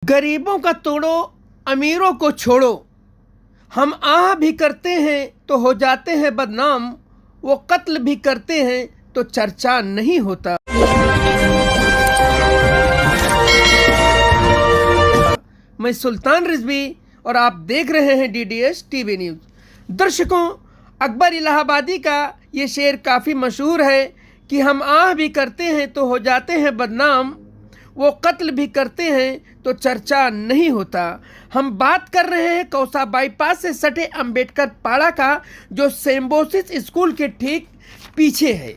गरीबों का तोड़ो, अमीरों को छोड़ो। हम आह भी करते हैं तो हो जाते हैं बदनाम, वो कत्ल भी करते हैं तो चर्चा नहीं होता। मैं सुल्तान रिजवी और आप देख रहे हैं डीडीएस टीवी न्यूज़। दर्शकों, अकबर इलाहाबादी का ये शेर काफ़ी मशहूर है कि हम आह भी करते हैं तो हो जाते हैं बदनाम, वो कत्ल भी करते हैं तो चर्चा नहीं होता। हम बात कर रहे हैं कौसा बाईपास से सटे अंबेडकर पाड़ा का, जो सिम्बोसिस स्कूल के ठीक पीछे है,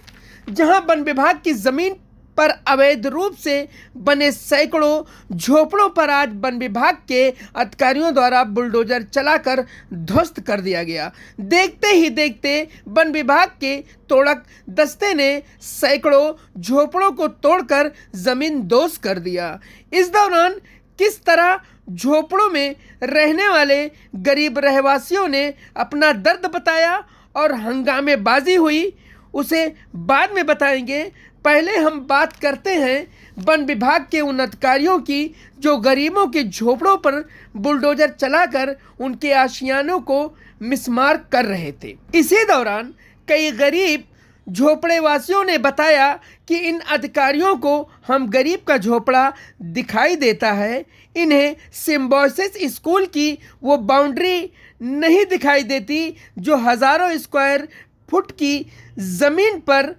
जहां वन विभाग की ज़मीन पर अवैध रूप से बने सैकड़ों झोपड़ों पर आज वन विभाग के अधिकारियों द्वारा बुलडोजर चलाकर ध्वस्त कर दिया गया। देखते ही देखते वन विभाग के तोड़क दस्ते ने सैकड़ों झोपड़ों को तोड़कर जमीन दोष कर दिया। इस दौरान किस तरह झोपड़ों में रहने वाले गरीब रहवासियों ने अपना दर्द बताया और हंगामेबाजी हुई, उसे बाद में बताएंगे। पहले हम बात करते हैं वन विभाग के उन अधिकारियों की जो गरीबों के झोपड़ों पर बुलडोजर चलाकर उनके आशियानों को मिसमार कर रहे थे। इसी दौरान कई गरीब झोपड़े वासियों ने बताया कि इन अधिकारियों को हम गरीब का झोपड़ा दिखाई देता है, इन्हें सिम्बोसिस स्कूल की वो बाउंड्री नहीं दिखाई देती जो हज़ारों स्क्वायर फुट की ज़मीन पर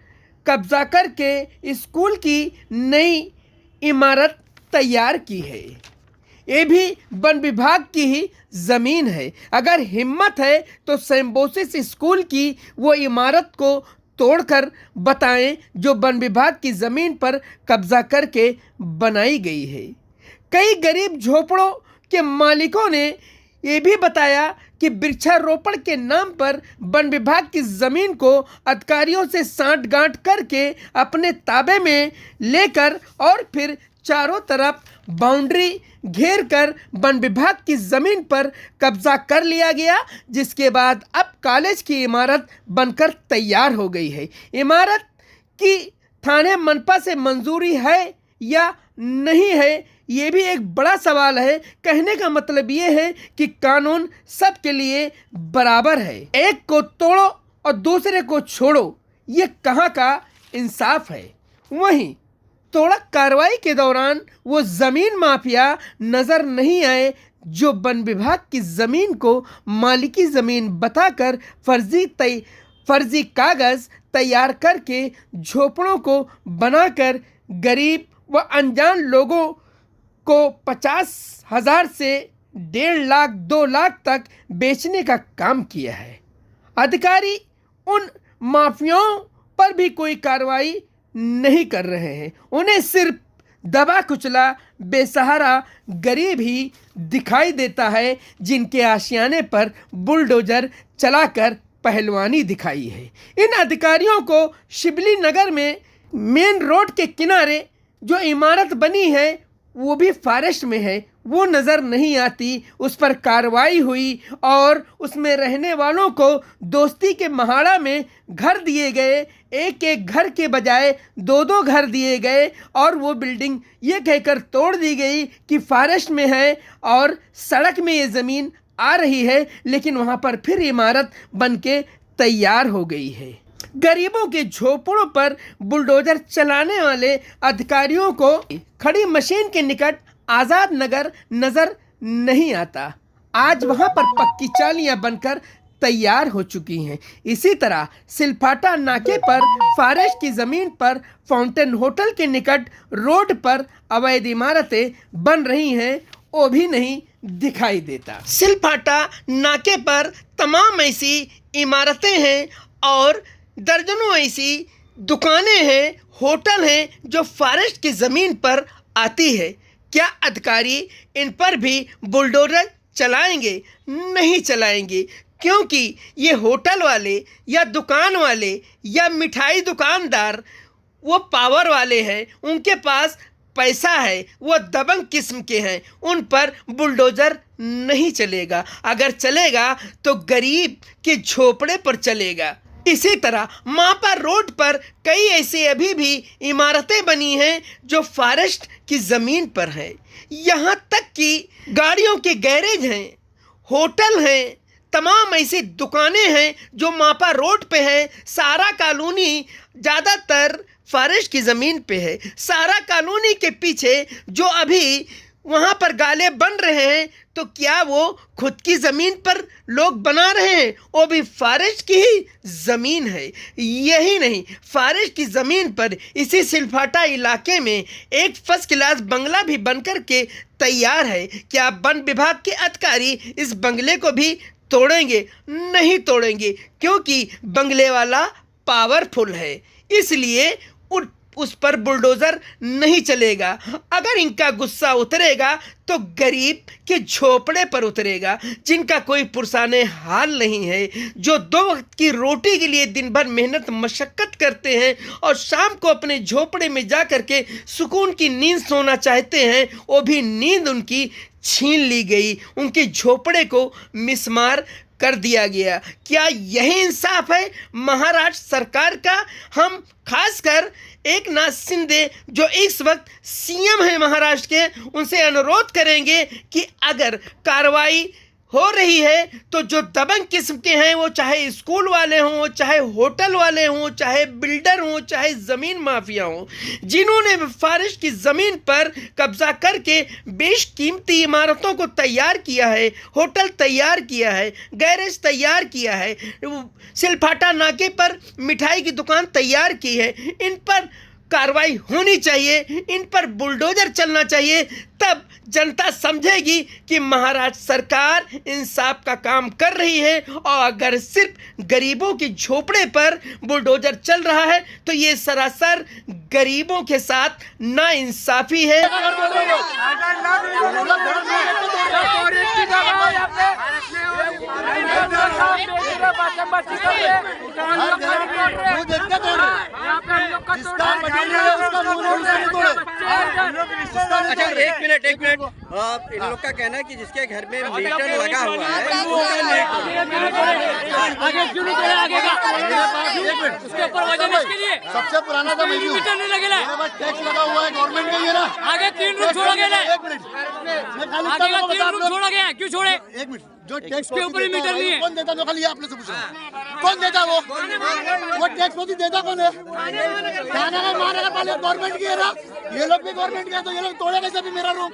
कब्जा करके स्कूल की नई इमारत तैयार की है। ये भी वन विभाग की ही ज़मीन है। अगर हिम्मत है तो सिम्बोसिस स्कूल की वो इमारत को तोड़कर बताएं जो वन विभाग की ज़मीन पर कब्जा करके बनाई गई है। कई गरीब झोपड़ों के मालिकों ने ये भी बताया कि वृक्षारोपण के नाम पर वन विभाग की ज़मीन को अधिकारियों से सांठ-गांठ करके अपने ताबे में लेकर और फिर चारों तरफ बाउंड्री घेर कर वन विभाग की ज़मीन पर कब्जा कर लिया गया, जिसके बाद अब कॉलेज की इमारत बनकर तैयार हो गई है। इमारत की थाने मनपा से मंजूरी है या नहीं है, ये भी एक बड़ा सवाल है। कहने का मतलब ये है कि कानून सबके लिए बराबर है, एक को तोड़ो और दूसरे को छोड़ो, ये कहाँ का इंसाफ है। वहीं तोड़क कार्रवाई के दौरान वो ज़मीन माफिया नज़र नहीं आए जो वन विभाग की ज़मीन को मालिकी ज़मीन बताकर फर्जी कागज़ तैयार करके झोपड़ों को बनाकर गरीब व अनजान लोगों को 50,000 से 1.5 लाख 2 लाख तक बेचने का काम किया है। अधिकारी उन माफियाओं पर भी कोई कार्रवाई नहीं कर रहे हैं, उन्हें सिर्फ दबा कुचला बेसहारा गरीब ही दिखाई देता है, जिनके आशियाने पर बुलडोजर चलाकर पहलवानी दिखाई है। इन अधिकारियों को शिबली नगर में मेन रोड के किनारे जो इमारत बनी है वो भी फॉरेस्ट में है, वो नज़र नहीं आती। उस पर कार्रवाई हुई और उसमें रहने वालों को दोस्ती के महाड़ा में घर दिए गए, एक एक घर के बजाय 2-2 घर दिए गए और वो बिल्डिंग ये कहकर तोड़ दी गई कि फॉरेस्ट में है और सड़क में ये ज़मीन आ रही है, लेकिन वहाँ पर फिर इमारत बन के तैयार हो गई है। गरीबों के झोपड़ों पर बुलडोजर चलाने वाले अधिकारियों को खड़ी मशीन के निकट आज़ाद नगर नज़र नहीं आता। आज वहां पर पक्की चालियां बनकर तैयार हो चुकी हैं। इसी तरह सिलफाटा नाके पर फॉरेस्ट की ज़मीन पर फाउंटेन होटल के निकट रोड पर अवैध इमारतें बन रही हैं, वो भी नहीं दिखाई देता। सिलफाटा नाके पर तमाम ऐसी इमारतें हैं और दर्जनों ऐसी दुकानें हैं, होटल हैं जो फॉरेस्ट की ज़मीन पर आती है। क्या अधिकारी इन पर भी बुलडोजर चलाएंगे? नहीं चलाएंगे, क्योंकि ये होटल वाले या दुकान वाले या मिठाई दुकानदार वो पावर वाले हैं, उनके पास पैसा है, वो दबंग किस्म के हैं, उन पर बुलडोजर नहीं चलेगा। अगर चलेगा तो गरीब के झोपड़े पर चलेगा। इसी तरह मापा रोड पर कई ऐसे अभी भी इमारतें बनी हैं जो फॉरेस्ट की ज़मीन पर है। यहाँ तक कि गाड़ियों के गैरेज हैं, होटल हैं, तमाम ऐसी दुकानें हैं जो मापा रोड पे हैं। सारा कॉलोनी ज़्यादातर फॉरेस्ट की ज़मीन पे है। सारा कॉलोनी के पीछे जो अभी वहाँ पर गाले बन रहे हैं, तो क्या वो खुद की ज़मीन पर लोग बना रहे हैं? वो भी फॉरेस्ट की ही ज़मीन है। यही नहीं, फॉरेस्ट की ज़मीन पर इसी सिलफाटा इलाके में एक फर्स्ट क्लास बंगला भी बनकर के तैयार है। क्या वन विभाग के अधिकारी इस बंगले को भी तोड़ेंगे? नहीं तोड़ेंगे, क्योंकि बंगले वाला पावरफुल है, इसलिए उस पर बुलडोज़र नहीं चलेगा। अगर इनका गुस्सा उतरेगा तो गरीब के झोपड़े पर उतरेगा, जिनका कोई पुरसाने हाल नहीं है, जो 2 वक्त की रोटी के लिए दिन भर मेहनत मशक्क़त करते हैं और शाम को अपने झोपड़े में जा कर के सुकून की नींद सोना चाहते हैं, वो भी नींद उनकी छीन ली गई, उनके झोपड़े को मिसमार कर दिया गया। क्या यही इंसाफ है महाराष्ट्र सरकार का? हम खासकर एकनाथ शिंदे जो इस वक्त सीएम है महाराष्ट्र के, उनसे अनुरोध करेंगे कि अगर कार्रवाई हो रही है तो जो दबंग किस्म के हैं, वो चाहे स्कूल वाले हों, चाहे होटल वाले हों, चाहे बिल्डर हों, चाहे ज़मीन माफिया हों, जिन्होंने फॉरेस्ट की ज़मीन पर कब्जा करके बेशकीमती इमारतों को तैयार किया है, होटल तैयार किया है, गैरेज तैयार किया है, सिलफाटा नाके पर मिठाई की दुकान तैयार की है, इन पर कार्रवाई होनी चाहिए, इन पर बुलडोजर चलना चाहिए। तब जनता समझेगी कि महाराष्ट्र सरकार इंसाफ का काम कर रही है। और अगर सिर्फ गरीबों के झोपड़े पर बुलडोजर चल रहा है तो ये सरासर गरीबों के साथ नाइंसाफी है। अच्छा, एक मिनट इन लोग का कहना है कि जिसके घर में मीटर लगा हुआ है उसके ऊपर वजन इसके लिए सबसे पुराना था मीटर नहीं लगेगा, टैक्स लगा हुआ है गवर्नमेंट का, ये ना आगे 3 रूट छोड़ा गया है, एक मिनट मैं खाली आगे का 3 रूट छोड़ा गया है, क्यों छोड़े? एक मिनट, जो टैक्स के ऊपर मीटर नहीं है, कौन देता? तो खाली आप लोग से पूछ रहा हूं, कौन देता? वो टैक्स मोदी देता कौन है? महानगर पालिका गवर्नमेंट की है ना, ये लोग भी गवर्नमेंट के हैं, तो ये लोग तोड़े कैसे? भी मेरा रूम,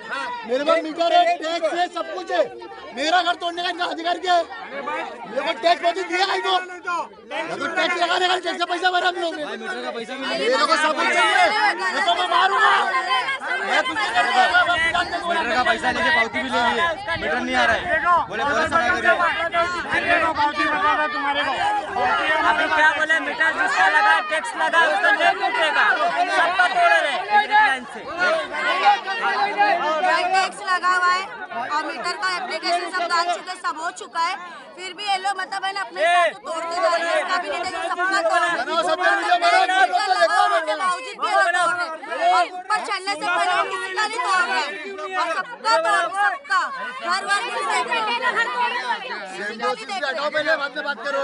मेरे पास मीटर है, टैक्स है, सब कुछ है, मेरा घर तोड़ने का इनका अधिकार क्या है? मेरे को टैक्स मोदी दिया इनको, तो टैक्स लगाने का टैक्स का पैसा भरा हम लोग ने, मेरे को सब कुछ चाहिए, मैं तो मैं मारूंगा, मैं मीटर का पैसा लेके पावती भी ले लिए, मीटर नहीं आ रहा है, बोले अभी क्या बोले? मीटर जिसका लगा टैक्स लगा उसका नहीं टूटेगा, सबका तोड़ रहे टैक्स लगा हुआ है और मीटर का एप्लीकेशन सब डाल चुके, सब हो चुका है, फिर भी ये लोग मतलब है ना अपने हिसाब से तोड़ते जा रहे हैं। इसका भी नहीं देखो, सबका तोड़ रहे हैं, बावजूद भी ये लोग तोड़ रहे हैं, और ऊपर चढ़ने से पहले किसी का नहीं तोड़ रहे हैं, और सबका तोड़, सबका हर बार हटाओ, पहले बाद में बात करो।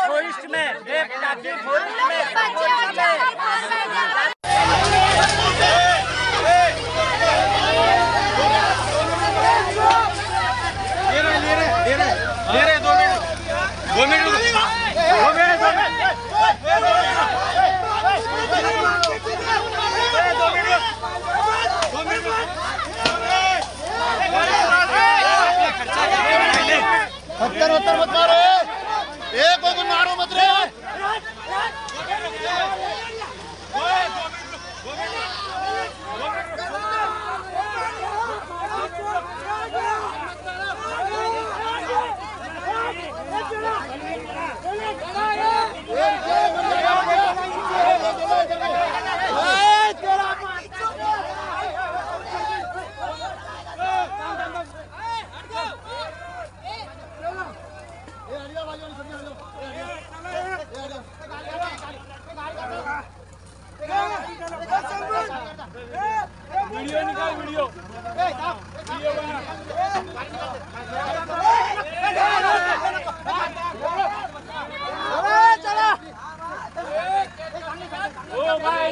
फॉरेस्ट में एक टाकी फॉरेस्ट में पत्थर मत मारो, एक को मारो मत रे। वीडियो निकाल, वीडियो चला ओ भाई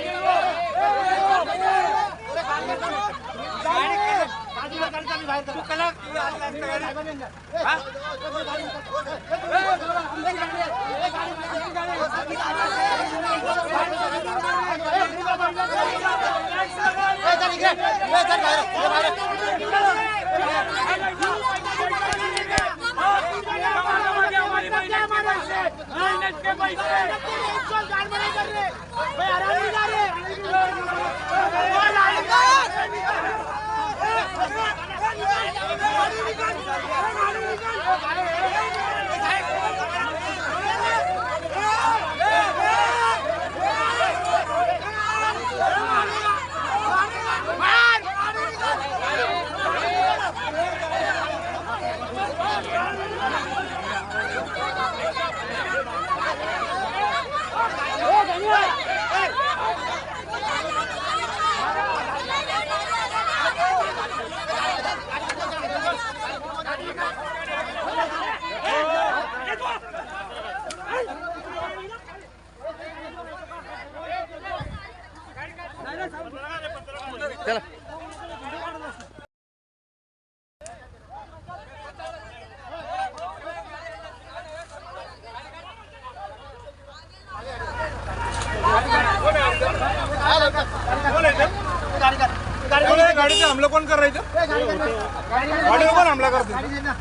गाड़ी हमला कौन कर रहे थे? गाड़ी पर हमला कर दिया।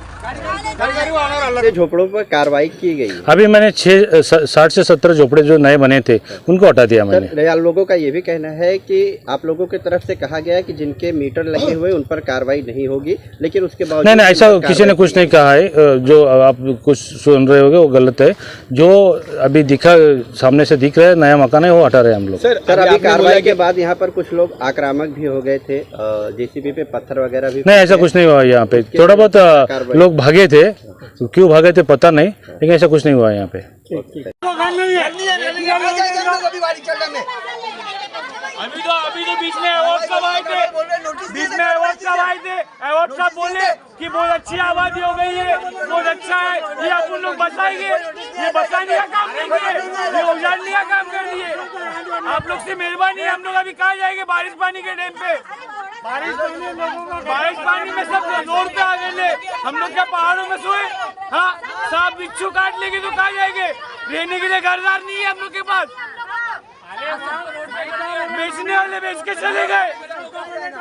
झोपड़ों पर कार्रवाई की गई है। अभी मैंने 60 से 70 झोपड़े जो नए बने थे उनको हटा दिया मैंने। सर, लोगों का ये भी कहना है कि आप लोगों की तरफ से कहा गया कि जिनके मीटर लगे हुए उन पर कार्रवाई नहीं होगी, लेकिन उसके बावजूद नहीं, ऐसा किसी ने कुछ नहीं कहा है। जो आप कुछ सुन रहे होगे वो गलत है। जो अभी सामने से दिख रहा है नया मकान है वो हटा रहे हैं हम लोग। सर अभी कार्रवाई के बाद यहाँ पर कुछ लोग आक्रामक भी हो गए थे, जेसीबी पे पत्थर वगैरह भी। नहीं, ऐसा कुछ नहीं हुआ यहाँ पे। थोड़ा बहुत लोग भागे थे, क्यों भागे थे पता नहीं, लेकिन ऐसा कुछ नहीं हुआ यहाँ पे। अभी तो बीच में अवार्ड साहब आए थे, अवार्ड साहब बोले कि बहुत अच्छी आबादी हो गई है, बहुत अच्छा है, ये अपन लोग बचाएंगे। ये बचाने का काम नहीं किए, ये उजाड़ने का काम कर दिए। आप लोग से मेहरबानी है, हम लोग अभी कहाँ जाएंगे बारिश पानी के टाइम पे? बारिश पानी में सब रोड पे आ गए। हम लोग क्या पहाड़ों में सोए? हाँ, सांप बिच्छू काट लेंगे तो कहाँ जाएंगे? रहने के लिए घरदार नहीं है हम लोग के पास। बेचने वाले बेच के चले गए,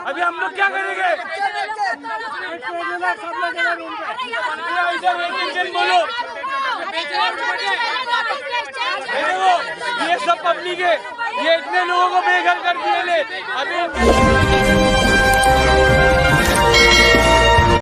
अभी हम लोग क्या करेंगे? बोलो, ये सब पब्लिक है, ये इतने लोगों को बेघर कर दिए। अभी